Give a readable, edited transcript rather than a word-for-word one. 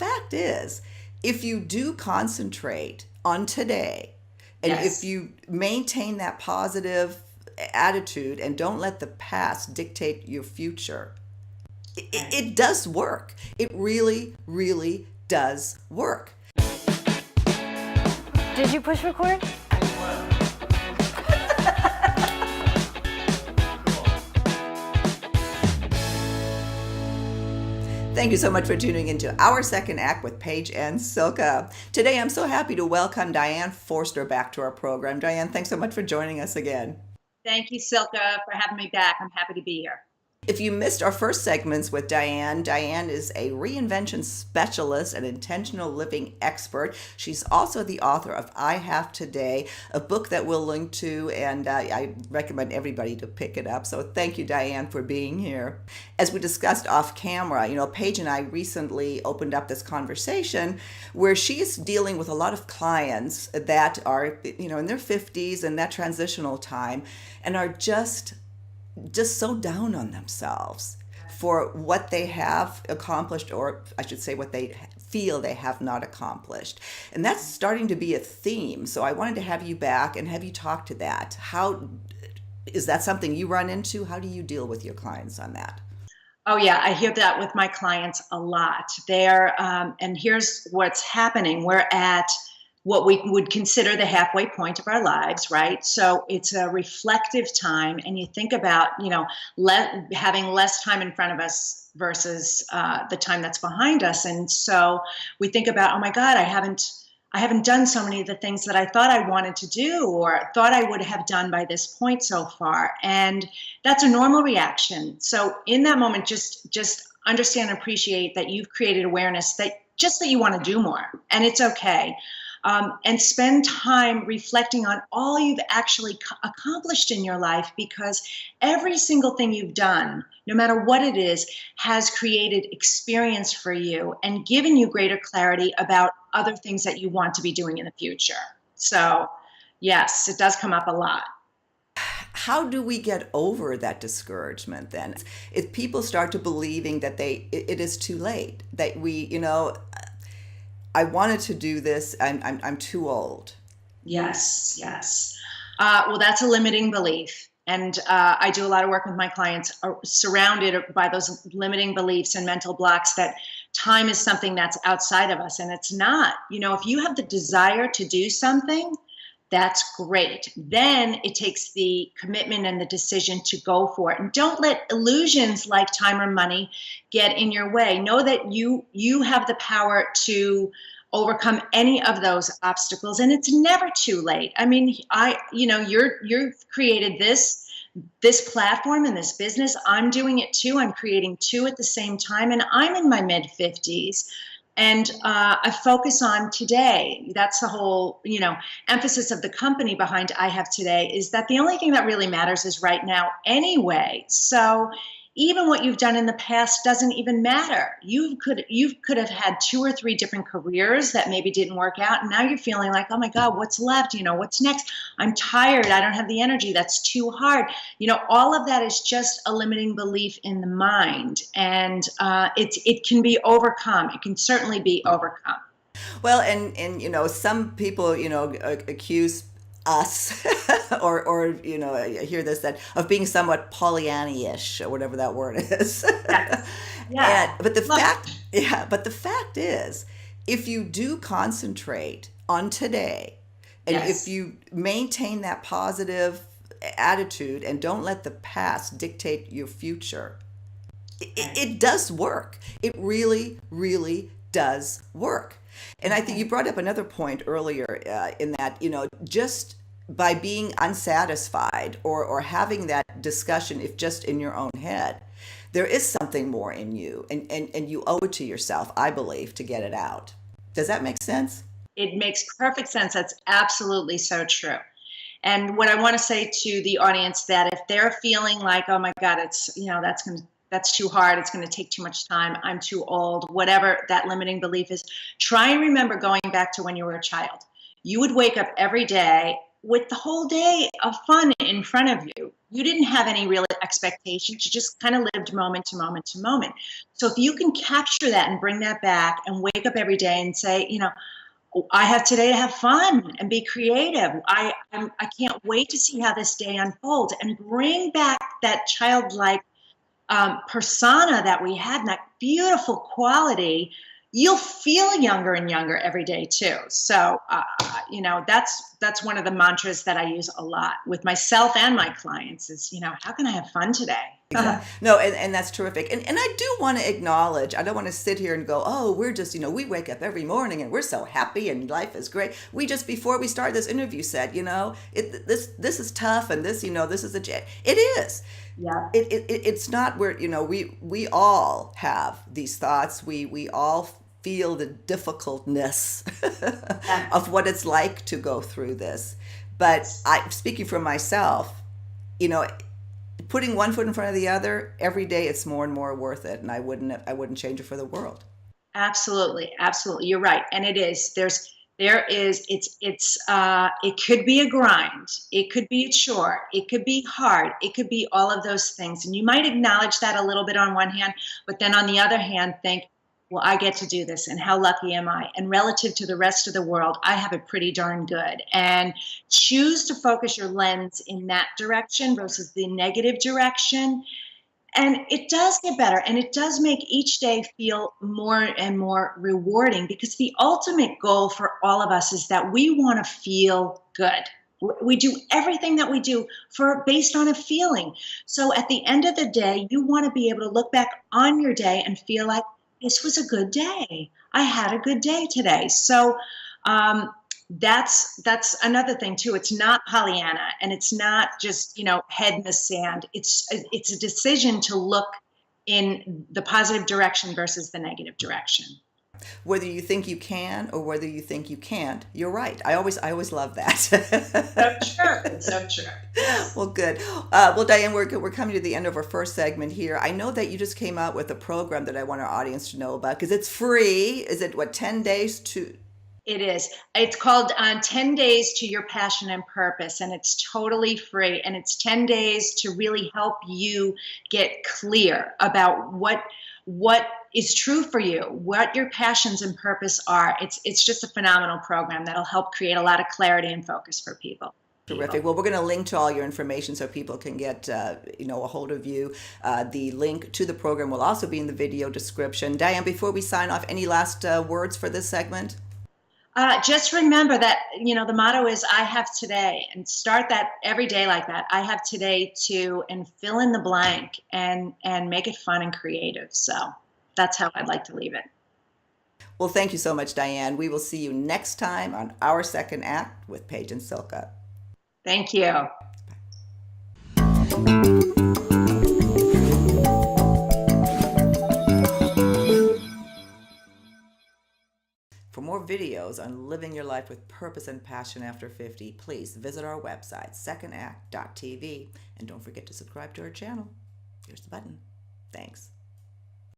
fact is, if you do concentrate on today, and if Yes. you maintain that positive attitude and don't let the past dictate your future, Right. it does work. It really, really does work. Did you push record? Thank you so much for tuning into our second act with Paige and Silka. Today, I'm so happy to welcome Diane Forster back to our program. Diane, thanks so much for joining us again. Thank you, Silka, for having me back. I'm happy to be here. If you missed our first segments with Diane, Diane is a reinvention specialist and intentional living expert. She's also the author of I Have Today, a book that we'll link to, and I recommend everybody to pick it up. So thank you, Diane, for being here. As we discussed off camera, Paige and I recently opened up this conversation where she is dealing with a lot of clients that are, in their 50s and that transitional time and are just so down on themselves for what they have accomplished, or I should say what they feel they have not accomplished. And that's starting to be a theme. So I wanted to have you back and have you talk to that. How is that something you run into? How do you deal with your clients on that? Oh, yeah, I hear that with my clients a lot. And here's what's happening. We're at what we would consider the halfway point of our lives, right? So it's a reflective time, and you think about, having less time in front of us versus the time that's behind us. And so we think about, oh my God, I haven't done so many of the things that I thought I wanted to do or thought I would have done by this point so far. And that's a normal reaction. So in that moment, just understand and appreciate that you've created awareness that you want to do more, and it's okay. And spend time reflecting on all you've actually accomplished in your life, because every single thing you've done, no matter what it is, has created experience for you and given you greater clarity about other things that you want to be doing in the future. So, yes, it does come up a lot. How do we get over that discouragement then? If people start to believing that it is too late, that I wanted to do this. I'm too old. Yes, yes. Well, that's a limiting belief. And I do a lot of work with my clients surrounded by those limiting beliefs and mental blocks that time is something that's outside of us. And it's not. If you have the desire to do something, that's great. Then it takes the commitment and the decision to go for it. And don't let illusions like time or money get in your way. Know that you have the power to overcome any of those obstacles, and it's never too late. I mean, you've created this platform and this business. I'm doing it too. I'm creating two at the same time, and I'm in my mid 50s. And I focus on today. That's the whole, emphasis of the company behind I Have Today, is that the only thing that really matters is right now anyway. So even what you've done in the past doesn't even matter. You could have had 2 or 3 different careers that maybe didn't work out, and now you're feeling like, oh my God, what's left? What's next? I'm tired. I don't have the energy. That's too hard. All of that is just a limiting belief in the mind, and it can be overcome. It can certainly be overcome. Well, and some people accuse us or I hear this, that of being somewhat Pollyanna-ish or whatever that word is. Yes. Yeah. But the fact is, if you do concentrate on today, and Yes. if you maintain that positive attitude and don't let the past dictate your future, it does work. It really, really does work. And I think you brought up another point earlier in that, just by being unsatisfied or having that discussion, if just in your own head, there is something more in you, and you owe it to yourself, I believe, to get it out. Does that make sense? It makes perfect sense. That's absolutely so true. And what I want to say to the audience, that if they're feeling like, oh my God, that's too hard, it's going to take too much time, I'm too old, whatever that limiting belief is, try and remember going back to when you were a child. You would wake up every day with the whole day of fun in front of you. You didn't have any real expectations. You just kind of lived moment to moment to moment. So if you can capture that and bring that back and wake up every day and say, I have today to have fun and be creative. I can't wait to see how this day unfolds, and bring back that childlike persona that we had, and that beautiful quality. You'll feel younger and younger every day too. So, that's one of the mantras that I use a lot with myself and my clients is, how can I have fun today? Exactly. No, and that's terrific. And I do want to acknowledge, I don't want to sit here and go, oh, we're just, we wake up every morning and we're so happy and life is great. We just, before we started this interview, said, this is tough, and this, this is it is. Yeah. It's not where, we all have these thoughts. We all feel the difficultness of what it's like to go through this. But speaking for myself, putting one foot in front of the other every day, it's more and more worth it, and I wouldn't change it for the world. Absolutely, you're right. And it could be a grind, it could be a chore, it could be hard, it could be all of those things, and you might acknowledge that a little bit on one hand, but then on the other hand think, well, I get to do this, and how lucky am I? And relative to the rest of the world, I have it pretty darn good. And choose to focus your lens in that direction versus the negative direction. And it does get better, and it does make each day feel more and more rewarding, because the ultimate goal for all of us is that we want to feel good. We do everything that we do based on a feeling. So at the end of the day, you want to be able to look back on your day and feel like, this was a good day. I had a good day today. So that's another thing too. It's not Pollyanna, and it's not just head in the sand. It's a decision to look in the positive direction versus the negative direction. Whether you think you can or whether you think you can't, you're right. I always love that. So true. Well, good. Well, Diane, we're coming to the end of our first segment here. I know that you just came out with a program that I want our audience to know about, because it's free. Is it 10 days to? It is. It's called 10 Days to Your Passion and Purpose, and it's totally free. And it's 10 days to really help you get clear about what is true for you, what your passions and purpose are. It's just a phenomenal program that'll help create a lot of clarity and focus for people. Terrific. Well, we're going to link to all your information so people can get a hold of you. The link to the program will also be in the video description. Diane, before we sign off, any last words for this segment? Just remember that, the motto is I have today, and start that every day like that. I have today to, and fill in the blank and make it fun and creative. So that's how I'd like to leave it. Well, thank you so much, Diane. We will see you next time on Our Second Act with Paige and Silka. Thank you. For more videos on living your life with purpose and passion after 50, please visit our website, secondact.tv. And don't forget to subscribe to our channel. Here's the button. Thanks.